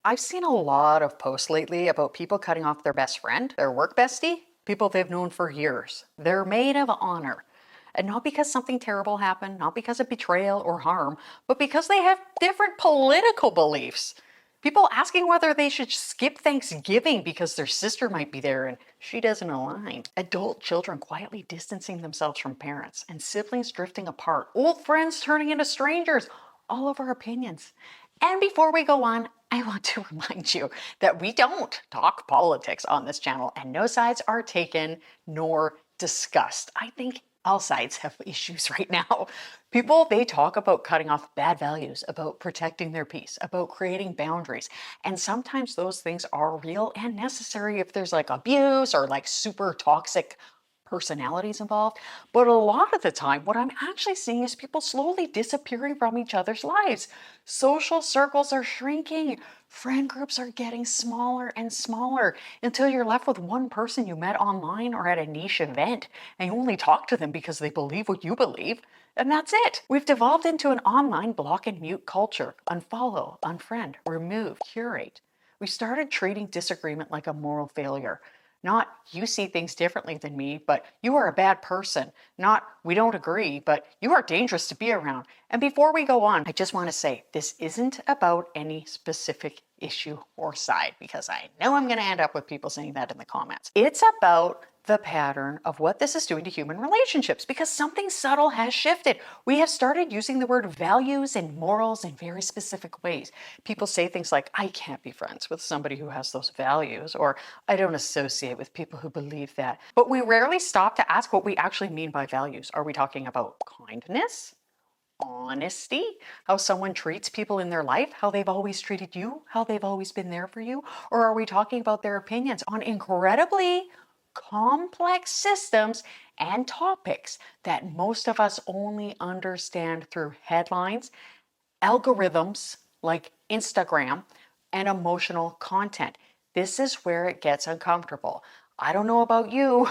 I've seen a lot of posts lately about people cutting off their best friend, their work bestie, people they've known for years. They're made of honor. And not because something terrible happened, not because of betrayal or harm, but because they have different political beliefs. People asking whether they should skip Thanksgiving because their sister might be there and she doesn't align. Adult children quietly distancing themselves from parents and siblings drifting apart. Old friends turning into strangers. All of our opinions. And before we go on, I want to remind you that we don't talk politics on this channel and no sides are taken nor discussed. I think all sides have issues right now. People, they talk about cutting off bad values, about protecting their peace, about creating boundaries. And sometimes those things are real and necessary if there's like abuse or like super toxic personalities involved. But a lot of the time, what I'm actually seeing is people slowly disappearing from each other's lives. Social circles are shrinking. Friend groups are getting smaller and smaller until you're left with one person you met online or at a niche event, and you only talk to them because they believe what you believe. And that's it. We've devolved into an online block and mute culture. Unfollow, unfriend, remove, curate. We started treating disagreement like a moral failure. Not you see things differently than me, but you are a bad person. Not we don't agree, but you are dangerous to be around. And before we go on, I just want to say this isn't about any specific issue or side, because I know I'm going to end up with people saying that in the comments. It's about the pattern of what this is doing to human relationships, because something subtle has shifted. We have started using the word values and morals in very specific ways. People say things like, I can't be friends with somebody who has those values, or I don't associate with people who believe that. But we rarely stop to ask what we actually mean by values. Are we talking about kindness? Honesty, how someone treats people in their life, how they've always treated you, how they've always been there for you? Or are we talking about their opinions on incredibly complex systems and topics that most of us only understand through headlines, algorithms like Instagram, and emotional content? This is where it gets uncomfortable. I don't know about you,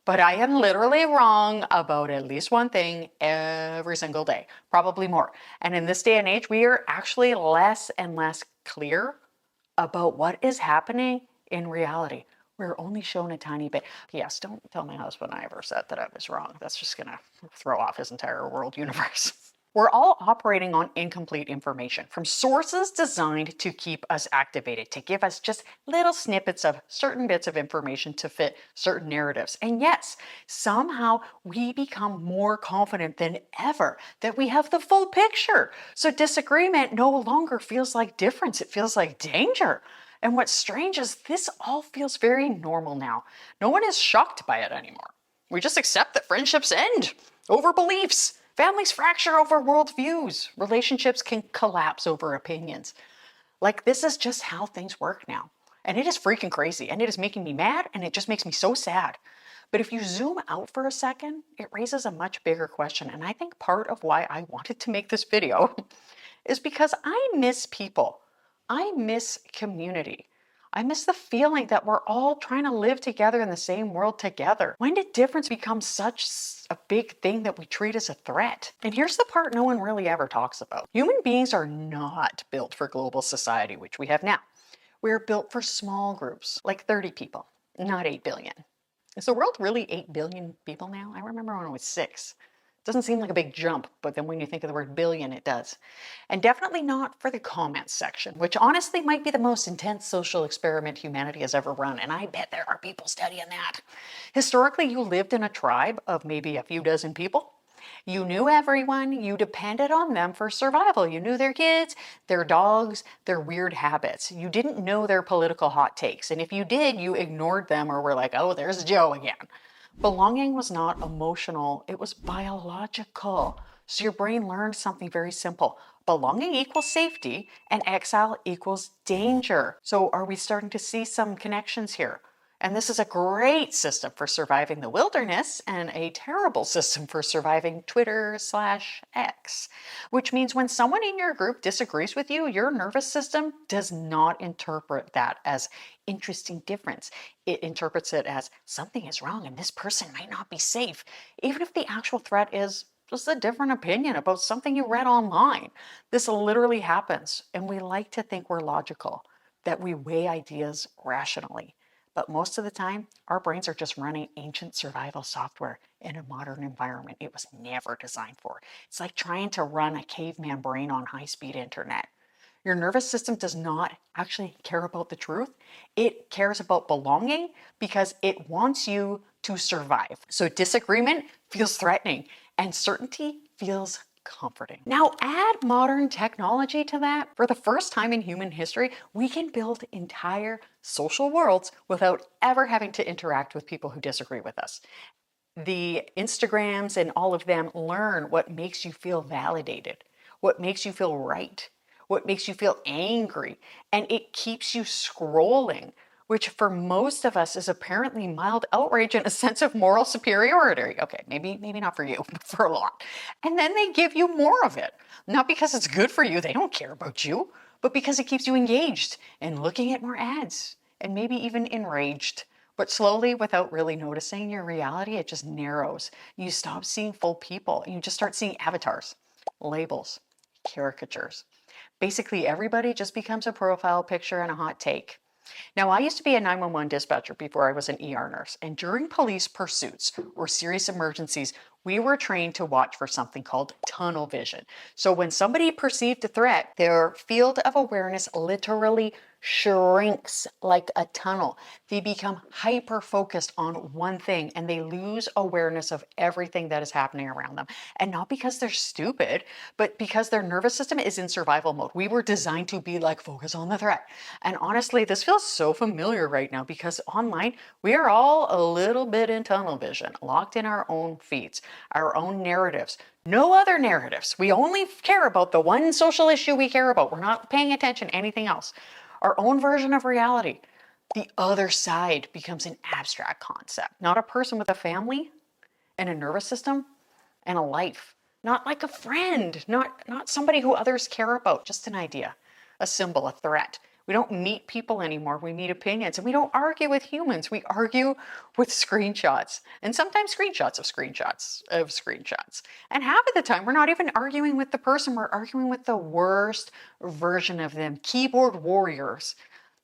but I am literally wrong about at least one thing every single day, probably more. And in this day and age, we are actually less and less clear about what is happening in reality. We're only shown a tiny bit. Yes, don't tell my husband I ever said that I was wrong. That's just gonna throw off his entire world universe. We're all operating on incomplete information from sources designed to keep us activated, to give us just little snippets of certain bits of information to fit certain narratives. And yes, somehow we become more confident than ever that we have the full picture. So disagreement no longer feels like difference, it feels like danger. And what's strange is this all feels very normal now. No one is shocked by it anymore. We just accept that friendships end over beliefs. Families fracture over worldviews. Relationships can collapse over opinions. Like, this is just how things work now. And it is freaking crazy. And it is making me mad. And it just makes me so sad. But if you zoom out for a second, it raises a much bigger question. And I think part of why I wanted to make this video is because I miss people. I miss community. I miss the feeling that we're all trying to live together in the same world together. When did difference become such a big thing that we treat as a threat? And here's the part no one really ever talks about. Human beings are not built for global society, which we have now. We're built for small groups, like 30 people, not 8 billion. Is the world really 8 billion people now? I remember when it was 6. Doesn't seem like a big jump, but then when you think of the word billion, it does. And definitely not for the comments section, which honestly might be the most intense social experiment humanity has ever run. And I bet there are people studying that. Historically, you lived in a tribe of maybe a few dozen people. You knew everyone, you depended on them for survival. You knew their kids, their dogs, their weird habits. You didn't know their political hot takes. And if you did, you ignored them or were like, oh, there's Joe again. Belonging was not emotional, it was biological. So your brain learned something very simple. Belonging equals safety and exile equals danger. So are we starting to see some connections here? And this is a great system for surviving the wilderness and a terrible system for surviving Twitter/X, which means when someone in your group disagrees with you, your nervous system does not interpret that as interesting difference. It interprets it as something is wrong and this person might not be safe, even if the actual threat is just a different opinion about something you read online. This literally happens, and we like to think we're logical. that we weigh ideas rationally. But most of the time, our brains are just running ancient survival software in a modern environment it was never designed for. It's like trying to run a caveman brain on high-speed internet. Your nervous system does not actually care about the truth. It cares about belonging because it wants you to survive. So disagreement feels threatening and certainty feels comforting. Now add modern technology to that. For the first time in human history, we can build entire social worlds without ever having to interact with people who disagree with us. The Instagrams and all of them learn what makes you feel validated, what makes you feel right, what makes you feel angry, and it keeps you scrolling, which for most of us is apparently mild outrage and a sense of moral superiority. Okay, maybe not for you, but for a lot. And then they give you more of it, not because it's good for you, they don't care about you, but because it keeps you engaged and looking at more ads and maybe even enraged. But slowly, without really noticing your reality, it just narrows. You stop seeing full people and you just start seeing avatars, labels, caricatures. Basically, everybody just becomes a profile picture and a hot take. Now, I used to be a 911 dispatcher before I was an ER nurse, and during police pursuits or serious emergencies, we were trained to watch for something called tunnel vision. So when somebody perceived a threat, their field of awareness literally shrinks like a tunnel. They become hyper focused on one thing and they lose awareness of everything that is happening around them. And not because they're stupid, but because their nervous system is in survival mode. We were designed to be like, focus on the threat. And honestly, this feels so familiar right now because online, we are all a little bit in tunnel vision, locked in our own feeds, our own narratives. No other narratives. We only care about the one social issue we care about. We're not paying attention to anything else. Our own version of reality. The other side becomes an abstract concept, not a person with a family and a nervous system and a life. Not like a friend, not somebody who others care about, just an idea, a symbol, a threat. We don't meet people anymore, we meet opinions, and we don't argue with humans, we argue with screenshots, and sometimes screenshots of screenshots of screenshots. And half of the time, we're not even arguing with the person, we're arguing with the worst version of them, keyboard warriors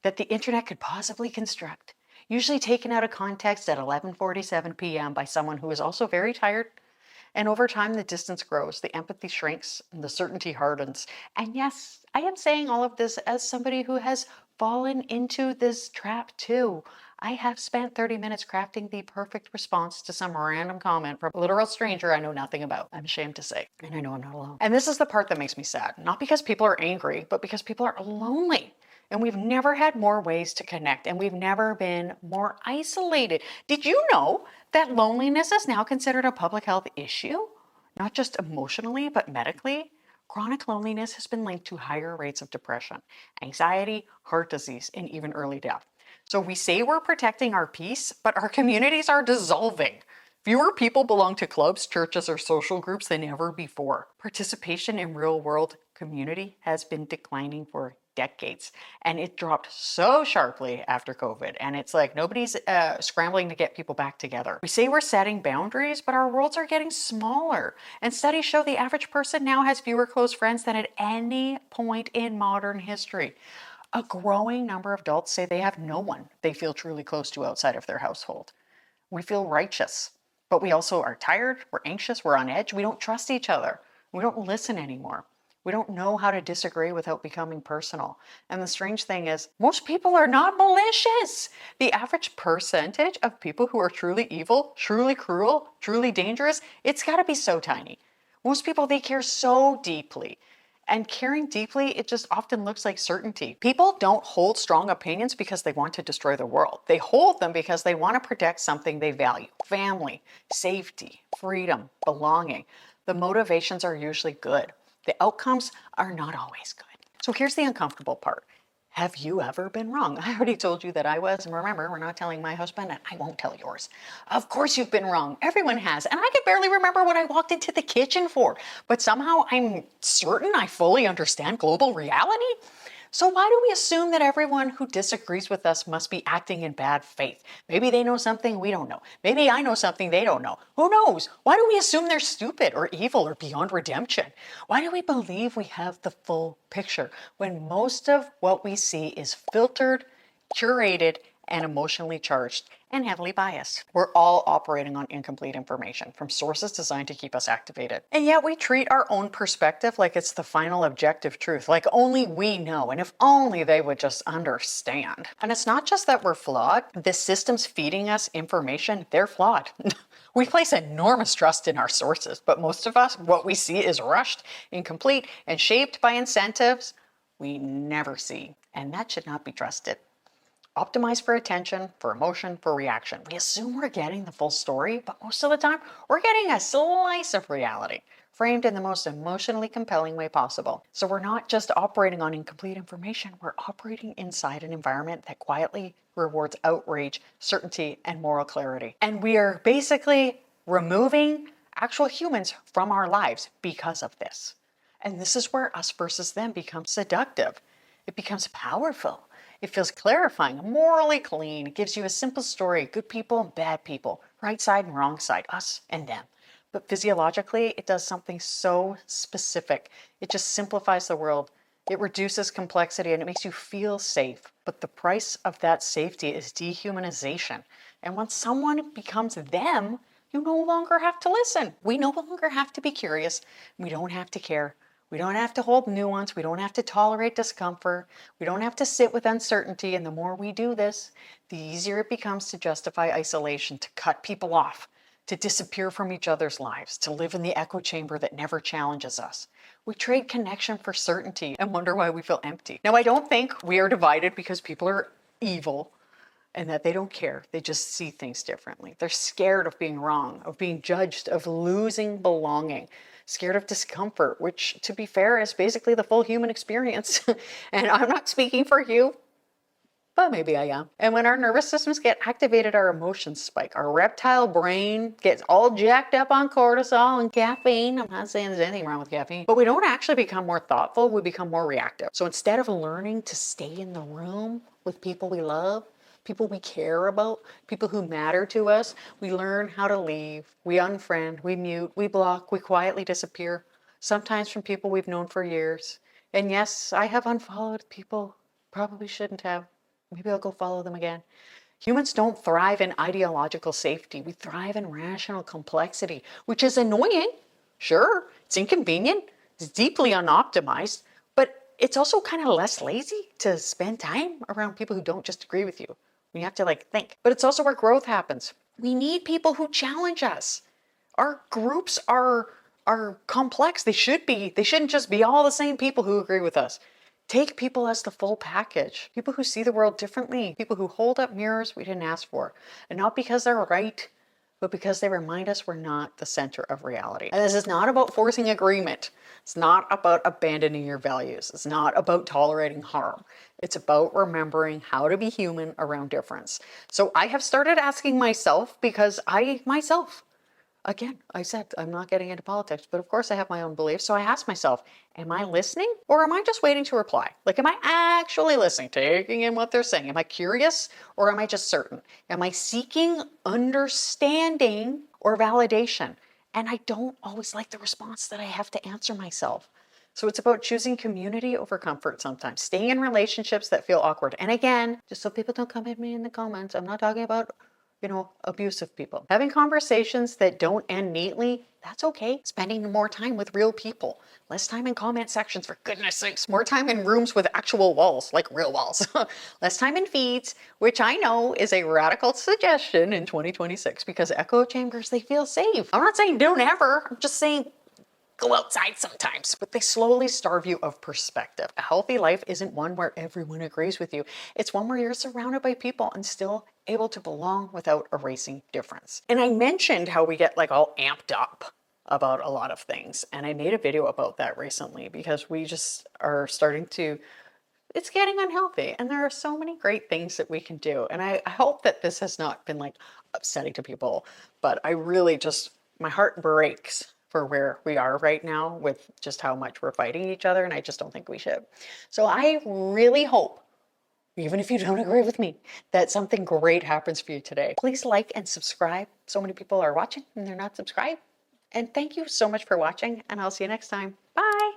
that the internet could possibly construct, usually taken out of context at 11:47 p.m. by someone who is also very tired. And over time, the distance grows, the empathy shrinks, and the certainty hardens. And yes, I am saying all of this as somebody who has fallen into this trap too. I have spent 30 minutes crafting the perfect response to some random comment from a literal stranger I know nothing about. I'm ashamed to say, and I know I'm not alone. And this is the part that makes me sad, not because people are angry, but because people are lonely. And we've never had more ways to connect, and we've never been more isolated. Did you know that loneliness is now considered a public health issue? Not just emotionally, but medically? Chronic loneliness has been linked to higher rates of depression, anxiety, heart disease, and even early death. So we say we're protecting our peace, but our communities are dissolving. Fewer people belong to clubs, churches, or social groups than ever before. Participation in real-world community has been declining for decades, and it dropped so sharply after COVID. And it's like nobody's scrambling to get people back together. We say we're setting boundaries, but our worlds are getting smaller. And studies show the average person now has fewer close friends than at any point in modern history. A growing number of adults say they have no one they feel truly close to outside of their household. We feel righteous, but we also are tired, we're anxious, we're on edge, we don't trust each other, we don't listen anymore. We don't know how to disagree without becoming personal. And the strange thing is, most people are not malicious. The average percentage of people who are truly evil, truly cruel, truly dangerous, it's gotta be so tiny. Most people, they care so deeply. And caring deeply, it just often looks like certainty. People don't hold strong opinions because they want to destroy the world. They hold them because they want to protect something they value. Family, safety, freedom, belonging. The motivations are usually good. The outcomes are not always good. So here's the uncomfortable part. Have you ever been wrong? I already told you that I was, and remember, we're not telling my husband, and I won't tell yours. Of course you've been wrong. Everyone has. And I can barely remember what I walked into the kitchen for. But somehow I'm certain I fully understand global reality. So why do we assume that everyone who disagrees with us must be acting in bad faith? Maybe they know something we don't know. Maybe I know something they don't know. Who knows? Why do we assume they're stupid or evil or beyond redemption? Why do we believe we have the full picture when most of what we see is filtered, curated, and emotionally charged and heavily biased? We're all operating on incomplete information from sources designed to keep us activated. And yet we treat our own perspective like it's the final objective truth, like only we know, and if only they would just understand. And it's not just that we're flawed. The systems feeding us information, they're flawed. We place enormous trust in our sources, but most of us, what we see is rushed, incomplete, and shaped by incentives we never see. And that should not be trusted. Optimize for attention, for emotion, for reaction. We assume we're getting the full story, but most of the time, we're getting a slice of reality, framed in the most emotionally compelling way possible. So we're not just operating on incomplete information, we're operating inside an environment that quietly rewards outrage, certainty, and moral clarity. And we are basically removing actual humans from our lives because of this. And this is where us versus them becomes seductive. It becomes powerful. It feels clarifying, morally clean. It gives you a simple story, good people and bad people, right side and wrong side, us and them. But physiologically, it does something so specific. It just simplifies the world. It reduces complexity and it makes you feel safe. But the price of that safety is dehumanization. And once someone becomes them, you no longer have to listen. We no longer have to be curious. We don't have to care. We don't have to hold nuance. We don't have to tolerate discomfort. We don't have to sit with uncertainty. And the more we do this, the easier it becomes to justify isolation, to cut people off, to disappear from each other's lives, to live in the echo chamber that never challenges us. We trade connection for certainty and wonder why we feel empty. Now, I don't think we are divided because people are evil and that they don't care. They just see things differently. They're scared of being wrong, of being judged, of losing belonging, scared of discomfort, which, to be fair, is basically the full human experience. And I'm not speaking for you, but maybe I am. And when our nervous systems get activated, our emotions spike. Our reptile brain gets all jacked up on cortisol and caffeine. I'm not saying there's anything wrong with caffeine, but we don't actually become more thoughtful. We become more reactive. So instead of learning to stay in the room with people we love, people we care about, people who matter to us, we learn how to leave. We unfriend, we mute, we block, we quietly disappear, sometimes from people we've known for years. And yes, I have unfollowed people probably shouldn't have. Maybe I'll go follow them again. Humans don't thrive in ideological safety. We thrive in rational complexity, which is annoying. Sure, it's inconvenient, it's deeply unoptimized, but it's also kind of less lazy to spend time around people who don't just agree with you. You have to think. But it's also where growth happens. We need people who challenge us. Our groups are complex. They shouldn't just be all the same people who agree with us. Take people as the full package. People who see the world differently. People who hold up mirrors we didn't ask for. And not because they're right, but because they remind us we're not the center of reality. And this is not about forcing agreement. It's not about abandoning your values. It's not about tolerating harm. It's about remembering how to be human around difference. So I have started asking myself, because I myself, again, I said I'm not getting into politics, but of course I have my own beliefs. So I ask myself, am I listening or am I just waiting to reply? Am I actually listening, taking in what they're saying? Am I curious or am I just certain? Am I seeking understanding or validation? And I don't always like the response that I have to answer myself. So it's about choosing community over comfort sometimes, staying in relationships that feel awkward. And again, just so people don't come at me in the comments, I'm not talking about abusive people. Having conversations that don't end neatly, that's okay. Spending more time with real people. Less time in comment sections, for goodness sakes. More time in rooms with actual walls, like real walls. Less time in feeds, which I know is a radical suggestion in 2026 because echo chambers, they feel safe. I'm not saying don't ever. I'm just saying go outside sometimes, but they slowly starve you of perspective. A healthy life isn't one where everyone agrees with you. It's one where you're surrounded by people and still able to belong without erasing difference. And I mentioned how we get all amped up about a lot of things. And I made a video about that recently because we just are starting to, it's getting unhealthy. And there are so many great things that we can do. And I hope that this has not been upsetting to people, but I really just, my heart breaks for where we are right now with just how much we're fighting each other, and I just don't think we should. So I really hope, even if you don't agree with me, that something great happens for you today. Please like and subscribe. So many people are watching and they're not subscribed. And thank you so much for watching, and I'll see you next time. Bye.